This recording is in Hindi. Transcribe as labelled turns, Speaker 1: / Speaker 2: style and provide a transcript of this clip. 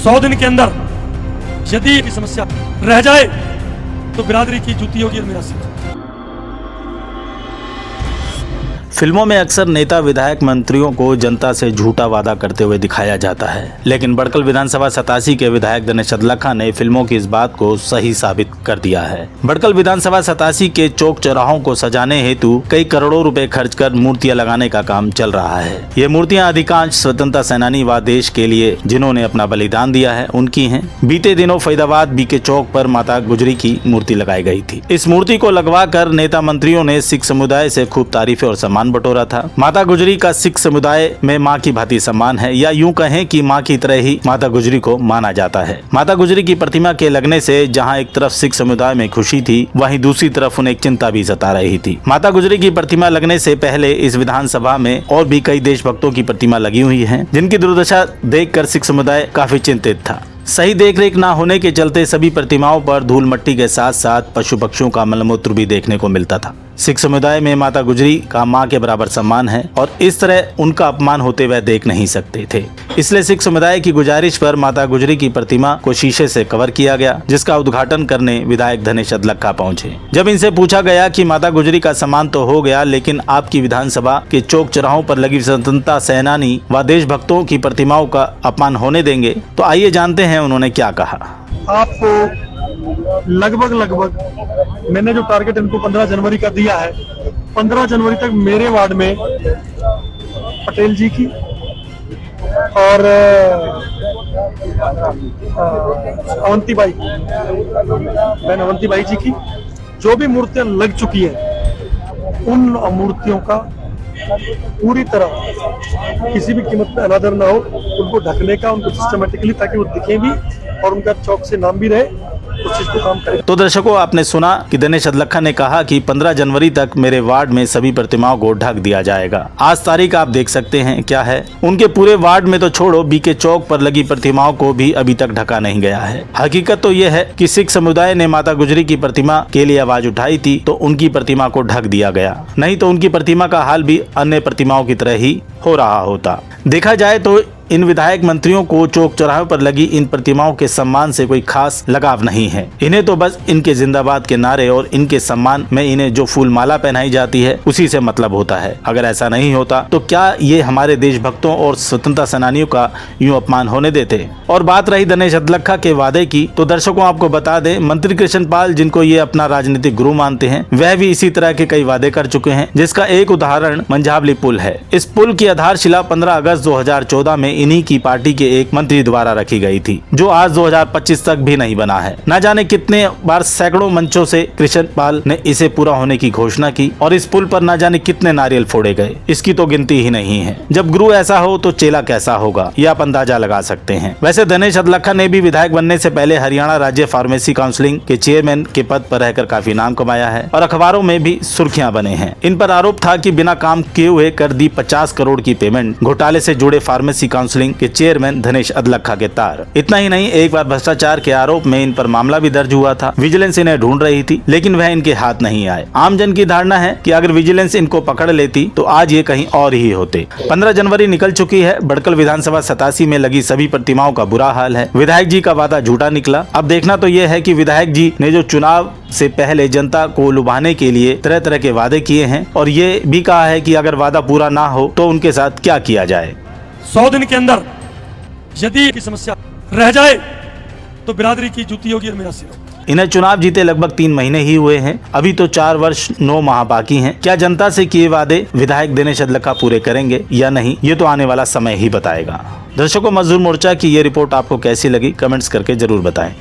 Speaker 1: 100 दिन के अंदर यदि ये समस्या रह जाए तो बिरादरी की जूती होगी और मेरा सिर।
Speaker 2: फिल्मों में अक्सर नेता विधायक मंत्रियों को जनता से झूठा वादा करते हुए दिखाया जाता है, लेकिन बड़कल विधानसभा 87 के विधायक दिनेश अदलखा ने फिल्मों की इस बात को सही साबित कर दिया है। बड़कल विधानसभा 87 के चौक चौराहों को सजाने हेतु कई करोड़ों रुपए खर्च कर मूर्तियां लगाने का काम चल रहा है। ये मूर्तियां अधिकांश स्वतंत्रता सेनानी व देश के लिए जिन्होंने अपना बलिदान दिया है उनकी है। बीते दिनों फरीदाबाद बीके चौक पर माता गुजरी की मूर्ति लगाई गई थी। इस मूर्ति को लगवा कर नेता मंत्रियों ने सिख समुदाय से खूब तारीफें और सम्मान बटोरा था। माता गुजरी का सिख समुदाय में मां की भांति सम्मान है, या यूं कहें कि मां की तरह ही माता गुजरी को माना जाता है। माता गुजरी की प्रतिमा के लगने से जहां एक तरफ सिख समुदाय में खुशी थी, वहीं दूसरी तरफ उन्हें एक चिंता भी सता रही थी। माता गुजरी की प्रतिमा लगने से पहले इस विधानसभा में और भी कई देशभक्तों की प्रतिमा लगी हुई है, जिनकी दुर्दशा देखकर सिख समुदाय काफी चिंतित था। सही देखरेख न होने के चलते सभी प्रतिमाओं पर धूल मिट्टी के साथ साथ पशु पक्षियों का मलमूत्र भी देखने को मिलता था। सिख समुदाय में माता गुजरी का मां के बराबर सम्मान है और इस तरह उनका अपमान होते हुए देख नहीं सकते थे। इसलिए सिख समुदाय की गुजारिश पर माता गुजरी की प्रतिमा को शीशे से कवर किया गया, जिसका उद्घाटन करने विधायक दिनेश अदलखा पहुंचे। जब इनसे पूछा गया कि माता गुजरी का सम्मान तो हो गया, लेकिन आपकी विधानसभा के चौक चौराहों पर लगी स्वतंत्रता सेनानी व देशभक्तों की प्रतिमाओं का अपमान होने देंगे? तो आइए जानते हैं उन्होंने क्या कहा।
Speaker 1: आपको लगभग मैंने जो टारगेट इनको 15 जनवरी का दिया है, 15 जनवरी तक मेरे वार्ड में पटेल जी की और अवंतीबाई बहन अवंतीबाई जी की जो भी मूर्तियां लग चुकी हैं, उन मूर्तियों का पूरी तरह किसी भी कीमत पे अनादर ना हो, उनको ढकने का, उनको सिस्टमेटिकली, ताकि वो दिखें भी और उनका चौक से नाम भी रहे, उस चीज को काम करें।
Speaker 2: तो दर्शकों, आपने सुना कि दिनेश अदलखा ने कहा कि 15 जनवरी तक मेरे वार्ड में सभी प्रतिमाओं को ढक दिया जाएगा। आज तारीख आप देख सकते हैं क्या है। उनके पूरे वार्ड में तो छोड़ो, बीके चौक पर लगी प्रतिमाओं को भी अभी तक ढका नहीं गया है। हकीकत तो यह है कि सिख समुदाय ने माता गुजरी की प्रतिमा के लिए आवाज उठाई थी, तो उनकी प्रतिमा को ढक दिया गया, नहीं तो उनकी प्रतिमा का हाल भी अन्य प्रतिमाओं की तरह ही हो रहा होता। देखा जाए तो इन विधायक मंत्रियों को चौक चौराहों पर लगी इन प्रतिमाओं के सम्मान से कोई खास लगाव नहीं है। इन्हें तो बस इनके जिंदाबाद के नारे और इनके सम्मान में इन्हें जो फूल माला पहनाई जाती है उसी से मतलब होता है। अगर ऐसा नहीं होता तो क्या ये हमारे देशभक्तों और स्वतंत्रता सेनानियों का यूं अपमान होने देते? और बात रही दिनेश अदलखा के वादे की, तो दर्शकों आपको बता दें, मंत्री कृष्ण पाल, जिनको ये अपना राजनीतिक गुरु मानते हैं, वह भी इसी तरह के कई वादे कर चुके हैं, जिसका एक उदाहरण मंझावली पुल है। इस पुल की आधारशिला 15 अगस्त 2014 में इन्हीं की पार्टी के एक मंत्री द्वारा रखी गई थी, जो आज 2025 तक भी नहीं बना है। न जाने कितने बार सैकड़ों मंचों से कृष्ण पाल ने इसे पूरा होने की घोषणा की और इस पुल पर न जाने कितने नारियल फोड़े गए, इसकी तो गिनती ही नहीं है। जब गुरु ऐसा हो तो चेला कैसा होगा, यह आप अंदाजा लगा सकते हैं। वैसे दिनेश अदलखा ने भी विधायक बनने से पहले हरियाणा राज्य फार्मेसी काउंसिलिंग के चेयरमैन के पद पर रहकर काफी नाम कमाया है और अखबारों में भी सुर्खियां बने हैं। इन पर आरोप था कि बिना काम किए हुए कर दी 50 करोड़ की पेमेंट, घोटाले से जुड़े फार्मेसी काउंसिलिंग के चेयरमैन दिनेश अदलखा के तार। इतना ही नहीं, एक बार भ्रष्टाचार के आरोप में इन पर मामला भी दर्ज हुआ था। विजिलेंस इन्हें ढूंढ रही थी, लेकिन वह इनके हाथ नहीं आए। आमजन की धारणा है कि अगर विजिलेंस इनको पकड़ लेती तो आज ये कहीं और ही होते। 15 जनवरी निकल चुकी है। बड़कल विधानसभा 87 में लगी सभी प्रतिमाओं का बुरा हाल है। विधायक जी का वादा झूठा निकला। अब देखना तो यह है कि विधायक जी ने जो चुनाव से पहले जनता को लुभाने के लिए तरह तरह के वादे किए हैं, और ये भी कहा है कि अगर वादा पूरा ना हो तो उनके साथ क्या किया जाए।
Speaker 1: 100 दिन के अंदर यदि ये समस्या रह जाए तो बिरादरी की जूती होगी और मेरा सिर होगा।
Speaker 2: इन्हें चुनाव जीते लगभग 3 महीने ही हुए हैं। अभी तो 4 वर्ष 9 माह बाकी हैं। क्या जनता से किए वादे विधायक दिनेश अदलखा पूरे करेंगे या नहीं, ये तो आने वाला समय ही बताएगा। दर्शकों, मजदूर मोर्चा की ये रिपोर्ट आपको कैसी लगी, कमेंट्स करके जरूर बताएं।